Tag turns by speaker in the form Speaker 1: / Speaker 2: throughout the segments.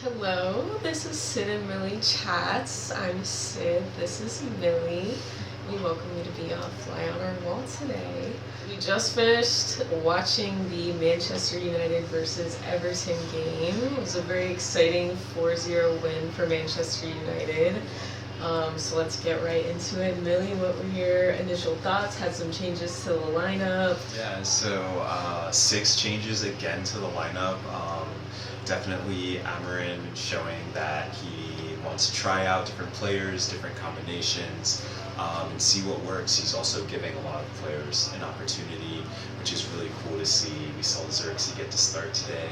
Speaker 1: Hello, this is Sid and Millie Chats. I'm Sid, this is Millie. We welcome you to be a fly on our wall today. We just finished watching the Manchester United versus Everton game. It was a very exciting 4-0 win for Manchester United. So let's get right into it. Millie, what were your initial thoughts? Had some changes to the lineup.
Speaker 2: Yeah, so 6 changes again to the lineup. Definitely Amarin showing that he wants to try out different players, different combinations, and see what works. He's also giving a lot of players an opportunity, which is really cool to see. We saw Xerxes get to start today.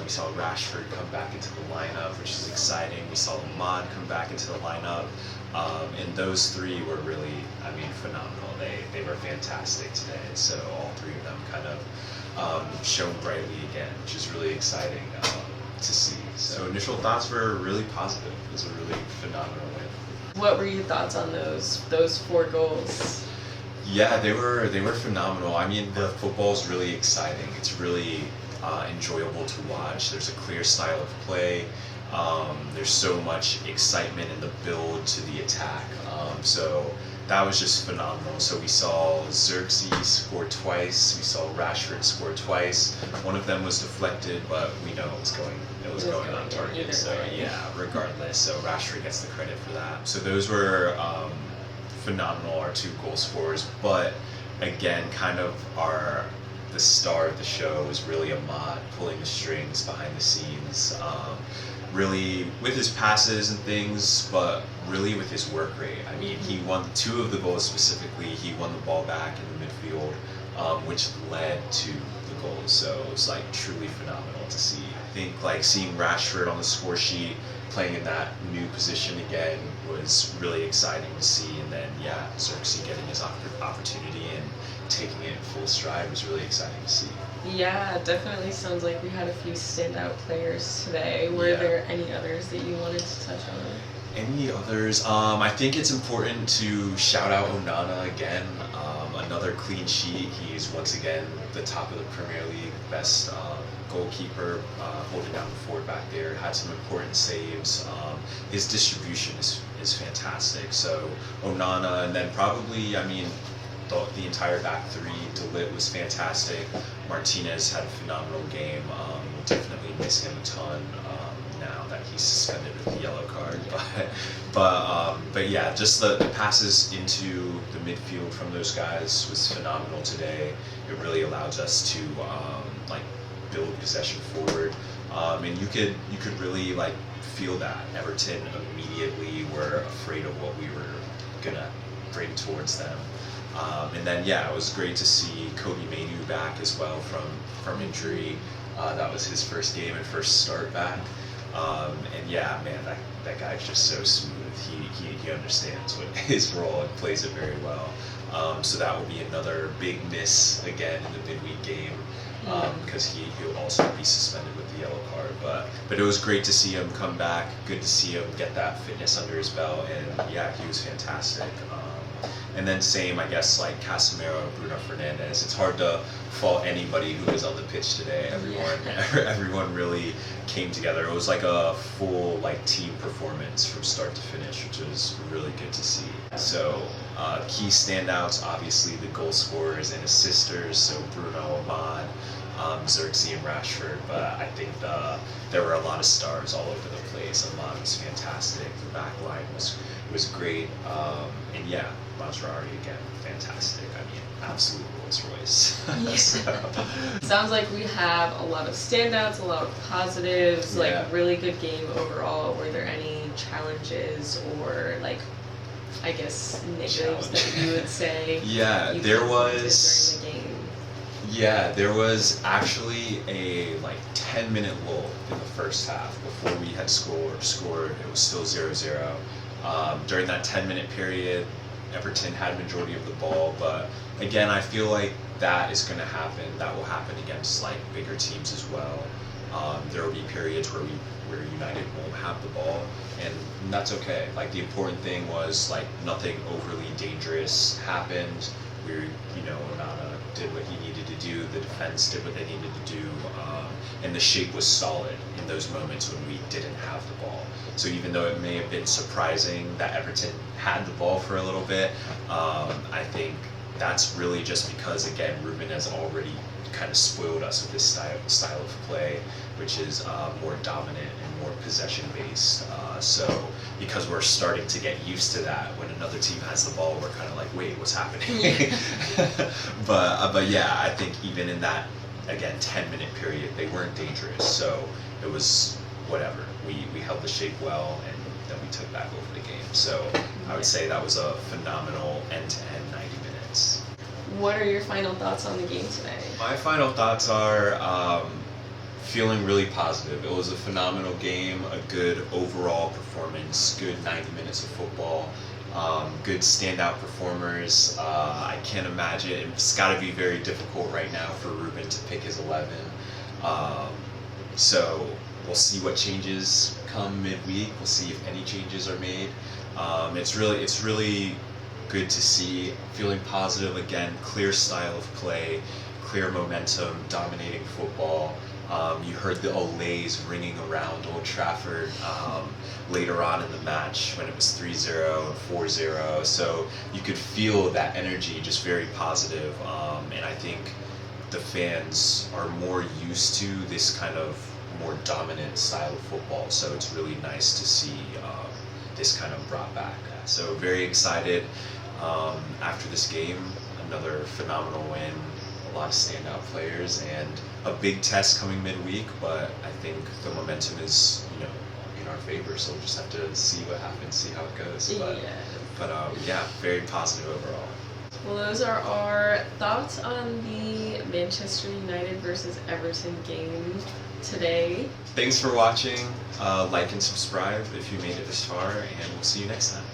Speaker 2: We saw Rashford come back into the lineup, which is exciting. We saw Ahmad come back into the lineup. And those three were really, phenomenal. They were fantastic today. So all three of them kind of shone brightly again, which is really exciting to see. So initial thoughts were really positive. It was a really phenomenal win.
Speaker 1: What were your thoughts on those 4 goals?
Speaker 2: Yeah, they were phenomenal. I mean, the football is really exciting. It's really enjoyable to watch. There's a clear style of play. There's so much excitement in the build to the attack. So that was just phenomenal. So we saw Xerxes score twice. We saw Rashford score twice. One of them was deflected, but we know it was going on target. So yeah, regardless. So Rashford gets the credit for that. So those were phenomenal, our 2 goal scorers. But again, kind of the star of the show was really Ahmad pulling the strings behind the scenes. Really with his passes and things, but really with his work rate. I mean, he won 2 of the goals specifically. He won the ball back in the midfield, which led to the goals. So it was truly phenomenal to see. I think seeing Rashford on the score sheet playing in that new position again was really exciting to see. And then Xerxes getting his opportunity and taking it in full stride was really exciting to see.
Speaker 1: Yeah, definitely sounds like we had a few standout players today. Were there any others that you wanted to touch on?
Speaker 2: Any others? I think it's important to shout out Onana again. Another clean sheet. He's once again the top of the Premier League, best goalkeeper, holding down the fort back there. Had some important saves. His distribution is fantastic. So Onana, and then probably, the entire back 3. De Ligt was fantastic. Martinez had a phenomenal game. Definitely miss him a ton now that he's suspended with the yellow card. But yeah, just the passes into the midfield from those guys was phenomenal today. It really allowed us to build possession forward, and you could really feel that Everton immediately were afraid of what we were gonna bring towards them. And then it was great to see Kobe Mainu back as well from injury. That was his first game and first start back. And that guy's just so smooth. He understands what his role and plays it very well. So that will be another big miss again in the midweek game, because he'll also be suspended with the yellow card. But it was great to see him come back. Good to see him get that fitness under his belt, and he was fantastic. And then same, I guess, Casemiro, Bruno Fernandes. It's hard to fault anybody who was on the pitch today. Everyone really came together. It was a full team performance from start to finish, which was really good to see. So key standouts, obviously the goal scorers and assisters. So Bruno, Ahmad, Xerxes, and Rashford. But I think there were a lot of stars all over the place. Ahmad was fantastic. The back line was great. And Mazraoui again, fantastic. Absolute Rolls Royce.
Speaker 1: Sounds like we have a lot of standouts, a lot of positives, really good game overall. Were there any challenges or I guess negatives that you would say?
Speaker 2: There was.
Speaker 1: During the game?
Speaker 2: There was actually a 10-minute lull in the first half before we had scored. It was still 0-0. During that 10-minute period, Everton had a majority of the ball, but again, I feel like that is going to happen. That will happen against bigger teams as well. There will be periods where United won't have the ball, and that's okay. The important thing was nothing overly dangerous happened. Onana did what he needed to do, the defense did what they needed to do, and the shape was solid in those moments when we didn't have the ball. So even though it may have been surprising that Everton had the ball for a little bit, I think that's really just because, again, Ruben has already kind of spoiled us with this style of play, which is more dominant and more possession-based. So because we're starting to get used to that, when another team has the ball, we're kind of like, wait, what's happening? But yeah, I think even in that, again, 10-minute period, they weren't dangerous. So it was whatever. We held the shape well, and then we took back over the game. So I would say that was a phenomenal end-to-end 90 minutes.
Speaker 1: What are your final thoughts on the game today?
Speaker 2: My final thoughts are feeling really positive. It was a phenomenal game, a good overall performance, good 90 minutes of football, good standout performers. I can't imagine, it's got to be very difficult right now for Ruben to pick his 11. So we'll see what changes come midweek. We'll see if any changes are made. It's really good to see, feeling positive again, clear style of play, clear momentum, dominating football. You heard the olays ringing around Old Trafford later on in the match when it was 3-0 and 4-0. So you could feel that energy, just very positive. And I think the fans are more used to this kind of more dominant style of football. So it's really nice to see this kind of brought back. So very excited after this game. Another phenomenal win. A lot of standout players and a big test coming midweek, but I think the momentum is, in our favor, so we'll just have to see what happens, see how it goes. But yeah, very positive overall.
Speaker 1: Well, those are our thoughts on the Manchester United versus Everton game today.
Speaker 2: Thanks for watching. Like and subscribe if you made it this far, and we'll see you next time.